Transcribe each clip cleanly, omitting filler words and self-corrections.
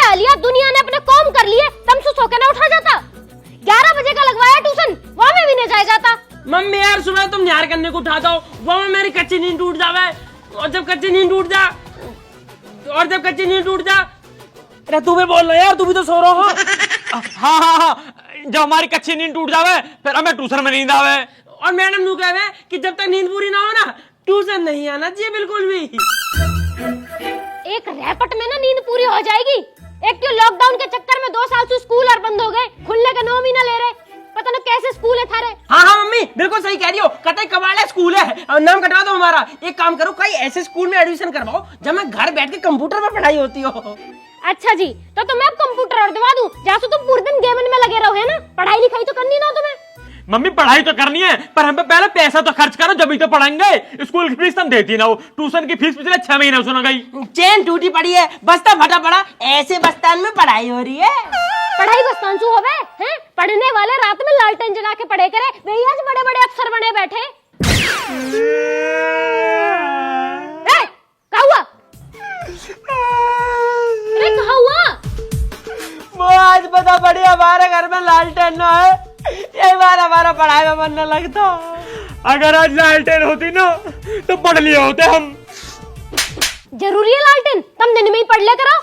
पढ़ा लिया, दुनिया ने अपने काम कर लिए, तुम सो के ना उठा जाता। 11 बजे का लगवाया ट्यूशन, वहाँ में भी नहीं जाया जाता। मम्मी यार सुबह तुम निहार करने को उठाता हो, वहाँ में मेरी कच्ची नींद टूट जावे, और जब कच्ची नींद टूट जा अरे तू भी बोल रहा यार, तू भी तो सो रहा हो। हाँ, जब हमारी कच्ची नींद टूट जावे फिर हमें ट्यूशन में नींद आवे। और मैडम नू कहे कि जब तक नींद पूरी ना हो ना ट्यूशन नहीं आना चाहिए बिल्कुल भी। एक रैपट में ना नींद पूरी हो जाएगी। एक तो लॉकडाउन के चक्कर में 2 साल से स्कूल और बंद हो गए, खुलने के 9 महीना ले रहे, पता ना कैसे स्कूल है थारे। हाँ मम्मी बिल्कुल सही कह रही हो, कतई कबाड़ा स्कूल है, और नाम कटवा दो हमारा। एक काम करो, कई ऐसे स्कूल में एडमिशन करवाओ जब मैं घर बैठ के कंप्यूटर में पढ़ाई होती हो। अच्छा जी, तो मैं अब कंप्यूटर और दिवा दूं, जहाँ से तुम पूरे दिन गेम में लगे रहो, है ना? पढ़ाई लिखाई तो करनी ना तुम्हें। मम्मी पढ़ाई तो करनी है, पर हम पे पहले पैसा तो खर्च करो जब ही तो पढ़ाएंगे। स्कूल की फीस तुम देती ना हो, ट्यूशन की फीस पिछले 6 महीने सुना गई। चेन टूटी पड़ी है, बस्ता फटा पड़ा, ऐसे बस्तान में पढ़ाई हो रही है। पढ़ाई बस्तान चू होवे हैं? पढ़ने वाले रात में लालटेन जला के पढ़े करे, वे आज बड़े बड़े अफसर बने बैठे। क्या हुआ? अरे क्या हुआ? वो आज पता पड़ी हमारे घर में लालटेन ना है, यही बार हमारा पढ़ाई में मन न लगता। अगर आज लालटेन होती ना तो पढ़ लिए होते हम। जरूरी है लालटेन? तुम दिन में ही पढ़ ले करो।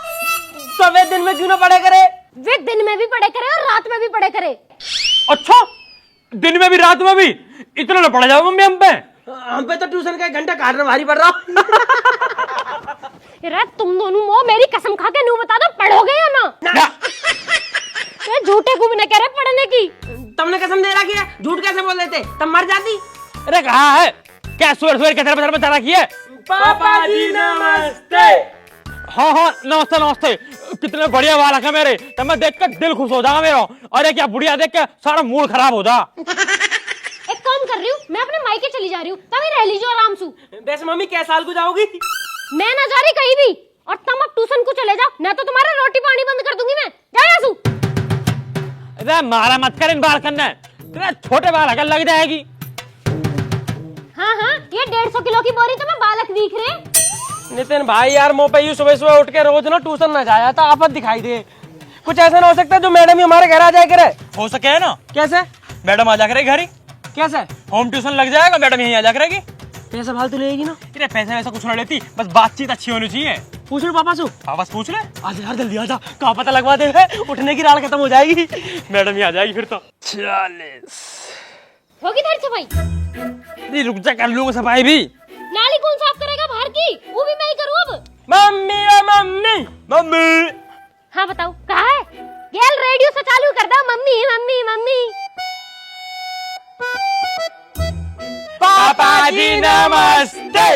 तो वे दिन में क्यों ना पढ़े करे? वे दिन में भी पढ़े करे और रात में भी पढ़े करे। अच्छा, दिन में भी रात में भी? इतना ना पढ़ा जाओ मम्मी हम पे तो ट्यूशन का 1 घंटा काटना भारी पड़ रहा। तुम दोनों मेरी कसम खा के नू बता दो, पढ़ोगे या ना? झूठे को भी न कह रहे पढ़ने की। तुमने कसम दे रखी है, झूठ कैसे बोल देते? तब मर जाती। अरे कहा है क्या सुअर के तरफ बता रखी है? पापा जी नमस्ते। हाँ नमस्ते नमस्ते। कितने बढ़िया बालक है मेरे, तब मैं देख कर दिल खुश हो जाएगा मेरा। अरे क्या बुढ़िया देख के सारा मूड खराब हो जा। एक काम कर रही हूँ, मैं अपने मायके चली जा रही हूँ, तभी रह लीजिए आराम से। वैसे मम्मी क्या साल को जाओगी? मैं ना जा रही कहीं भी, और तुम अब ट्यूशन को चले जाओ, मैं तो तुम्हारा रोटी पानी बंद कर दूंगी। मैं जा। अरे मारा मत कर इन बालकन ने, तेरे छोटे बालक लग जाएगी। हाँ, ये 150 किलो की बोरी तो मैं बालक दिख रहे। नितिन भाई यार, मुँह पे सुबह सुबह उठ के रोज ना ट्यूशन ना जाया था, आफत दिखाई दे। कुछ ऐसा ना हो सकता जो मैडम ही हमारे घर आ जाए करे? हो सके है ना। कैसे? मैडम आ जा करेगी घर ही। कैसे? होम ट्यूशन लग जाएगा, मैडम यहीं आ जा करेगी। पैसा फालतू लेगी ना? अरे पैसे वैसा कुछ ना लेती, बस बातचीत अच्छी होनी चाहिए। पूछ लो पापा से। हाँ बस पूछ ले। आज यार जल्दी आ जा, कहाँ पता लगवा दे, उठने की राल खत्म हो जाएगी। मैडम ही आ जाएगी फिर तो। 40 होगी तेरी सफाई? रुक जा, कर लूंगा सफाई भी। नाली कौन साफ करेगा बाहर की? वो भी मैं ही करूँ अब। मम्मी। हाँ बताओ, कहाँ है? गेल रेडियो से चालू कर दो, मम्मी मम्मी मम्मी। पापा जी नमस्ते।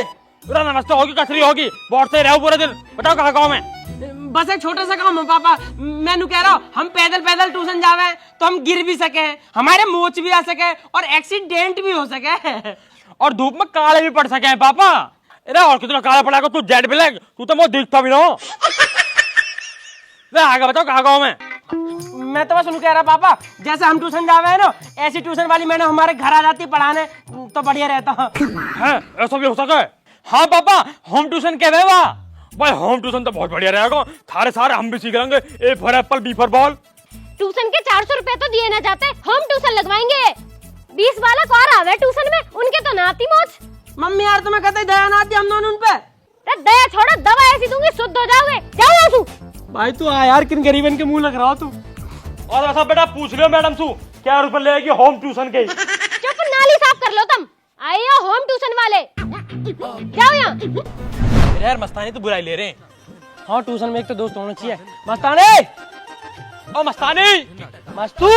पूरा नमस्ते होगी, कसरी होगी, बहुत से रहो पूरे दिन। बताओ कहाँ गाँव में? बस एक छोटा सा काम है पापा, मैं कह रहा हूँ हम पैदल ट्यूशन जावे तो हम गिर भी सके, हमारे मोच भी आ सके और एक्सीडेंट भी हो सके, और धूप में काले भी पड़ सके हैं पापा। अरे और कितना काला पड़ा तू, जेड ब्लैक, तू तो बहुत दिखता भी ना। आगे बताओ कहाँ गाँव में? मैं तो बस उनको कह रहा पापा, जैसे हम ट्यूशन जावे है ना, ऐसी ट्यूशन वाली मैंने हमारे घर आ जाती पढ़ाने तो बढ़िया रहता है। ऐसा भी हो सके? हाँ पापा, होम ट्यूशन कह रहे वाह भाई, होम ट्यूशन तो बहुत बढ़िया रहेगा, थारे सारे हम भी सीख लेंगे। A for apple, B for ball. Tuition के 400 रुपए तो दिए ना जाते, होम ट्यूशन लगवाएंगे। 20 बालक और आवे ट्यूशन में, उनके तो नाती मोच। मम्मी यार तुम्हें कहते दया ना आती हम दोनों उन पे। दया छोड़ो, दवा ऐसी दूंगी शुद्ध हो जाओगे। जाओ आंसू। भाई तू आ यार, किन गरीबन के मुंह लग रहा हो तू। और ऐसा बेटा पूछ लियो मैडम से क्या रुपए लेगी होम ट्यूशन के? चुप, नाली साफ कर लो तुम। आए हो होम ट्यूशन वाले, जाओ यहाँ। यार मस्तानी तो बुराई ले रहे हैं। हाँ ट्यूशन में एक तो दोस्त होना चाहिए। मस्तानी, ओ मस्तानी, मस्तू।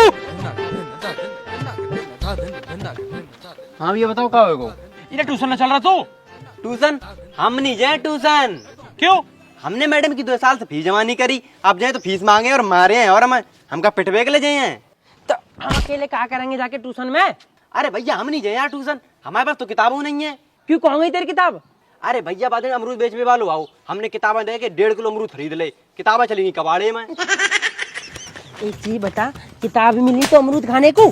हाँ ये बताओ कहाँ हो? इधर ट्यूशन न चल रहा तू? ट्यूशन हम नहीं जाए ट्यूशन। क्यों? हमने मैडम की 2 साल से फीस जमा नहीं करी, अब जाए तो फीस मांगे और मारे हैं, और हमका पिटवे के ले जाए हैं। तो हम अकेले क्या करेंगे जाके ट्यूशन में? अरे भैया हम नहीं जाए यार ट्यूशन, हमारे पास तो किताबों नहीं है। क्यों, कहाँ गई तेरी किताब? अरे भैया बाद में अमरूद बेचने वालों आओ, हमने किताबें दे के 1.5 किलो अमरूद खरीद ले, किताबें चलेंगी कबाड़े में। एक चीज बता, किताब मिली तो अमरूद खाने को?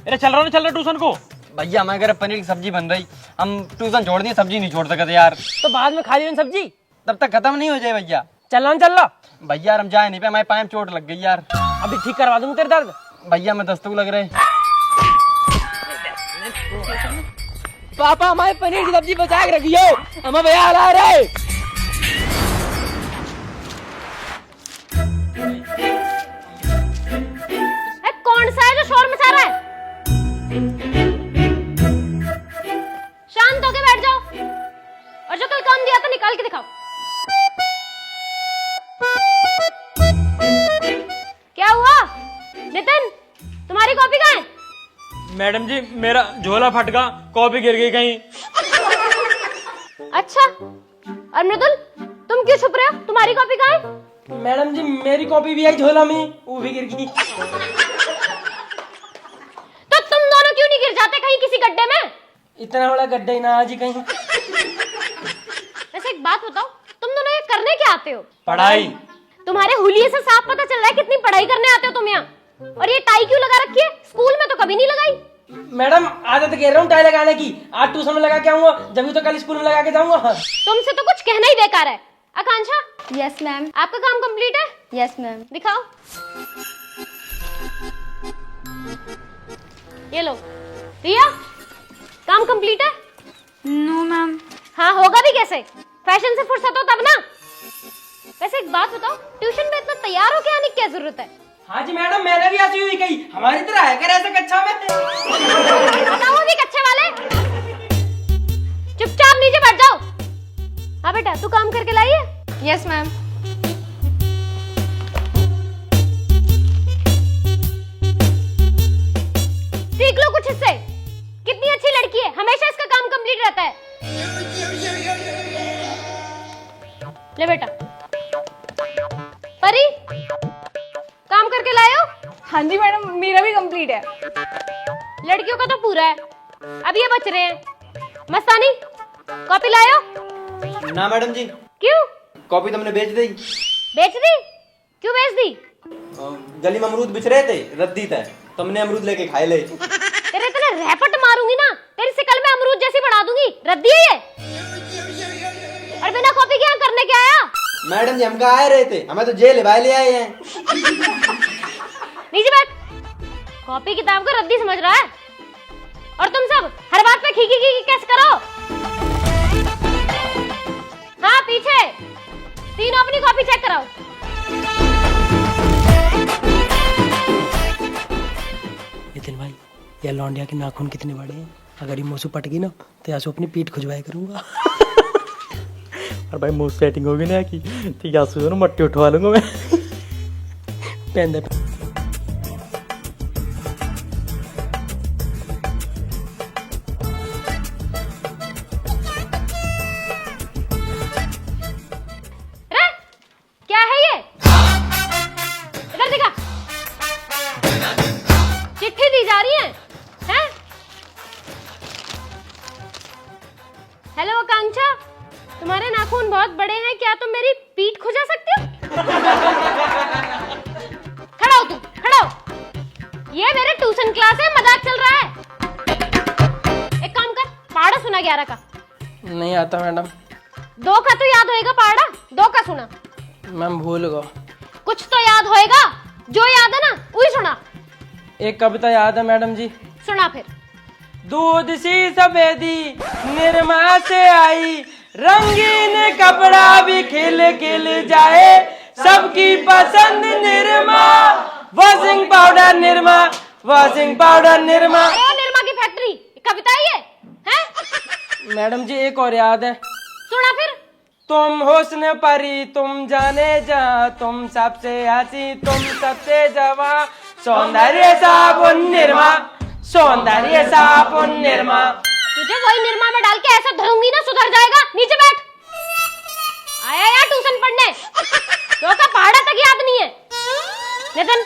अरे चल रहा ट्यूशन को। भैया हमारे घर पनीर की सब्जी बन रही, हम ट्यूशन छोड़ दिए, सब्जी नहीं छोड़ सकते यार। तो बाद में खा ली सब्जी, तब तक खत्म नहीं हो जाए भैया। चलो न, चल लो। भैया यार हम जाए नहीं पे, हमारे पाँव में चोट लग गई यार। अभी ठीक करवा दूंगा तेरे दर्द। भैया मैं दस्तक लग रहे। पापा हमारे पनीर की सब्जी बचा के रखियो, हमें भैया हला रहे। कौन सा है जो शोर मचा रहा है? शांत होके बैठ जाओ और जो कल काम दिया था निकाल के दिखाओ। क्या हुआ नितिन, तुम्हारी कॉपी कहाँ है? मैडम जी मेरा झोला फट गया, कॉपी गिर गई कहीं। अच्छा, और मृदुल तुम क्यों छुप रहे हो? तुम्हारी कॉपी कहाँ है? मैडम जी मेरी कॉपी भी आई झोला में, वो भी गिर गई। तो तुम दोनों क्यों नहीं गिर जाते कहीं किसी गड्ढे में? इतना बड़ा गड्ढा ही ना आज ही कहीं। वैसे एक बात बताओ, तुम दोनों ये करने क्या आते हो? पढ़ाई। तुम्हारे हुलिये से साफ पता चल रहा है कितनी पढ़ाई करने आते हो तुम यहाँ। और ये टाई क्यों लगा रखी है? स्कूल में तो कभी नहीं लगाई। मैडम आदत कह रहा हूँ टाई लगाने की, आज ट्यूशन में लगा के आऊंगा, जब तो कल स्कूल में लगा के जाऊंगा। तुमसे तो कुछ कहना ही बेकार है। Akanksha, yes ma'am. आपका काम कंप्लीट है? Yes ma'am. दिखाओ। ये लो। रिया, काम कंप्लीट है? No ma'am. हाँ होगा भी कैसे, फैशन से फुर्सत हो तब ना। वैसे एक बात बताओ, ट्यूशन में इतना तैयार होके आने की क्या जरूरत है? हाँ जी मैडम, मैंने भी ऐसी हुई कही, हमारी तरह है कर ऐसे कक्षा में। बताओ भी कच्चे वाले। चुपचाप नीचे बैठ जाओ। हाँ बेटा, तू काम करके लाई है? Yes ma'am. सीख लो कुछ इससे। कितनी अच्छी लड़की है, हमेशा इसका काम कंप्लीट रहता है। ले बेटा। परी, काम करके लाए हो? हाँ जी मैडम, मेरा भी कंप्लीट है। लड़कियों का तो पूरा है, अब ये बच रहे हैं। मस्तानी, कॉपी लाए हो? ना मैडम जी। क्यों? कॉपी तुमने बेच दी। बेच दी? क्यों बेच दी? गली में अमरूद बिछ रहे थे, रद्दी थे, तुमने अमरूद लेके खाए ले। तेरे इतने रैपट मारूंगी ना, तेरी शकल में अमरूद जैसी बना दूंगी। रद्दी है ये। और बिना कॉपी के यहाँ करने क्या आया? मैडम जी हम कहाँ आए रहे थे, हमें तो जेल भाई ले आए हैं। नीचे बैठ। कॉपी किताब को रद्दी समझ रहा है? और तुम सब हर बात पे खीखी खीखी कैसे करो? हाँ पीछे, तीनों अपनी कॉपी चेक कराओ। नितिन भाई, ये लौंडिया के नाखून कितने बड़े हैं, अगर ये मुझसे पट गई ना तो यासु अपनी पीठ खुजवाया करूंगा। और भाई मुझ सेटिंग होगी ना कि तो यासु ना मट्टी उठवा लूंगा मैं। पहन दे। रे, क्या है ये? इधर दिखा। चिट्ठी दी जा रही है, हैं? हेलो आकांक्षा, तुम्हारे नाखून बहुत बड़े हैं, क्या तुम मेरी पीठ खुजा सकते हो? खड़ा हो तू, खड़ा हो। ये मेरे ट्यूशन क्लास है, मजाक चल रहा है। एक काम कर, पहाड़ा सुना 11 का। नहीं आता मैडम। 2 का तो याद होएगा पहाड़ा, 2 का सुना। मैम भूल गया। कुछ तो याद होएगा, जो याद है ना वही सुना। एक कविता याद है मैडम जी। सुना फिर। दूध सी सफेदी निरमा से आई, रंगीन कपड़ा भी खिल खिल जाए, सबकी पसंद Nirma, washing powder Nirma, washing powder Nirma. ओ निरमा की फैक्ट्री, कविता है ये, हैं? मैडम जी एक और याद है। सुना फिर। तुम हुस्न परी तुम जाने जा, तुम सबसे हंसी तुम सबसे जवा, सौंदर्य साबुन निरमा, सौंदर्य साबुन निरमा। तुझे वही निरमा में डाल के ऐसा धरूंगी ना, सुधर जाएगा। नीचे बैठ। आया यार ट्यूशन पढ़ने, 2 का पहाड़ा तक याद नहीं है। नितिन,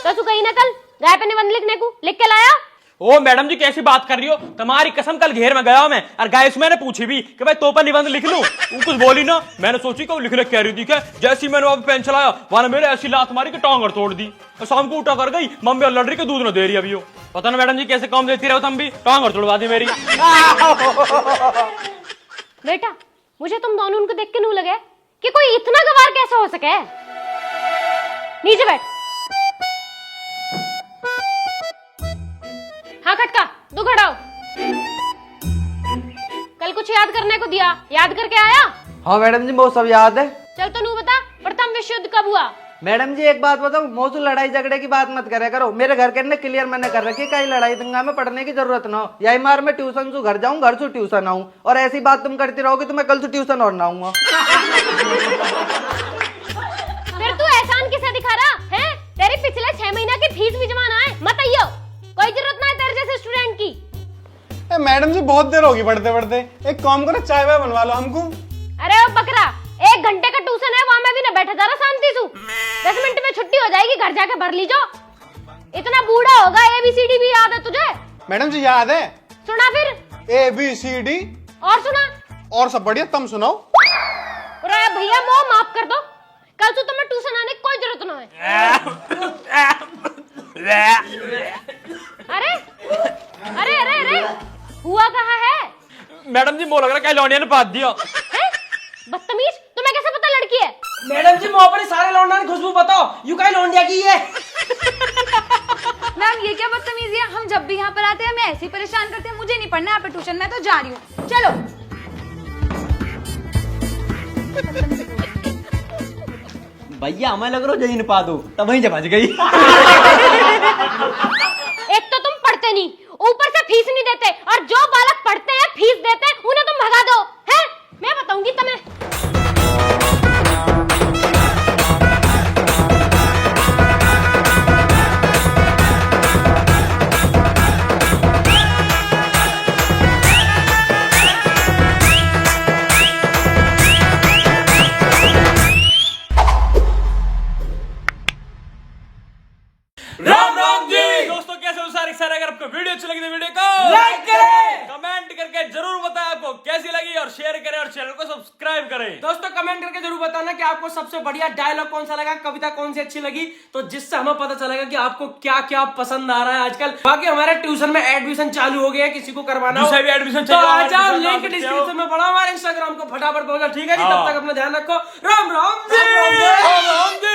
तो कहीं ना कल गाय पे निबंध लिखने को लिख के लाया? ओ मैडम जी कैसी बात कर रही हो, तुम्हारी कसम कल घेर में गया मैं, और गाय से मैंने पूछी भी कि भाई तो पर निबंध लिख लूं, वो कुछ बोली ना, मैंने सोची कि लिख कह रही थी क्या, जैसी मैंने वहां पेन चलाया वहां मेरे ऐसी लात मारी कि टांग तोड़ दी, और शाम को उठा कर गई मम्मी और लड़री के दूध न दे रही अभी। पता ना मैडम जी कैसे काम देती रहो तुम भी, टांग तोड़वा दी मेरी। बेटा, मुझे तुम दोनों को देख के नहीं लगे कि कोई इतना गवार कैसे हो सके। नीचे बैठ। हाँ खटका, तू खड़ा हो। कल कुछ याद करने को दिया, याद करके आया? हाँ मैडम जी वो सब याद है। चल तो नू बता, प्रथम विश्व युद्ध कब हुआ? मैडम जी एक बात बताओ, मौजूद लड़ाई झगड़े की बात मत करे करो। मेरे घर के ने क्लियर मैंने कर रखी, कहीं लड़ाई दंगा में पढ़ने की जरूरत ना हो। यही मार मैं ट्यूशन से घर जाऊं, घर से ट्यूशन आऊं, और ऐसी बात तुम करती रहोगी तो मैं कल से ट्यूशन और ना आऊंगा। फिर तू एहसान किसे दिखा रहा है? तेरी पिछले 6 महीना की फीस भी जमा ना है, मत आइयो। कोई जरूरत ना है तेरे जैसे स्टूडेंट की। मैडम जी बहुत देर होगी पढ़ते पढ़ते, एक काम करो चाय वाय बनवा लो हमको। अरे ओ बकरा, 1 घंटे का ट्यूशन है, वहां में भी ना बैठा जा रहा शांति से। 10 मिनट में छुट्टी हो जाएगी, घर जाके भर लीजो। इतना बूढ़ा होगा, ABCD भी याद है तुझे? मैडम जी याद है? सुना फिर। ABCD। और सुना? और सब बढ़िया, तुम सुनाओ। अरे भैया मोह माफ कर दो, कल से तुम्हें ट्यूशन आने की कोई जरूरत ना है। अरे अरे अरे अरे हुआ कहाँ है? मैडम जी, मोह लग रहा है क्या लौंडिया ने पाद दिया। हैं? बदतमीज, तुम्हें कैसे पता लड़की है? मैडम जी मुंह पर सारे लौंडा की खुशबू बताओ, यू कहीं लौंडिया की है। मैम ये क्या बदतमीजी है? हम जब भी यहाँ पर आते हैं हमें ऐसे ही परेशान करते हैं। मुझे नहीं पढ़ना यहाँ पे ट्यूशन, मैं तो जा रही हूँ। चलो। भैया हमें लग रहा जही पा दो तब वहीं जमा गई। एक तो तुम पढ़ते नहीं, ऊपर से फीस नहीं देते, और जो बालक पढ़ते हैं फीस देते हैं उन्हें तुम भगा दो। हैं? मैं बताऊंगी तुम्हें। राम राम जी दोस्तों, कैसे हो सारे सारे? अगर आपको वीडियो अच्छी लगी तो वीडियो को लाइक करें, कमेंट करके जरूर बताएं आपको कैसी लगी, और शेयर करें और चैनल को सब्सक्राइब करें। दोस्तों कमेंट करके जरूर बताना कि आपको सबसे बढ़िया डायलॉग कौन सा लगा, कविता कौन सी अच्छी लगी, तो जिससे हमें पता चलेगा कि आपको क्या क्या पसंद आ रहा है आजकल। बाकी हमारे ट्यूशन में एडमिशन चालू हो गया है, किसी को करवाना हो दूसरा भी एडमिशन तो चाहिए, आ हमारे जाओ, admission लिंक कर सकते हो। डिस्क्रिप्शन में पड़ा, हमारे इंस्टाग्राम को फटाफट पहुंचा। ठीक है जी, हाँ। तब तक अपना ध्यान रखो। राम राम जी। राम राम जी।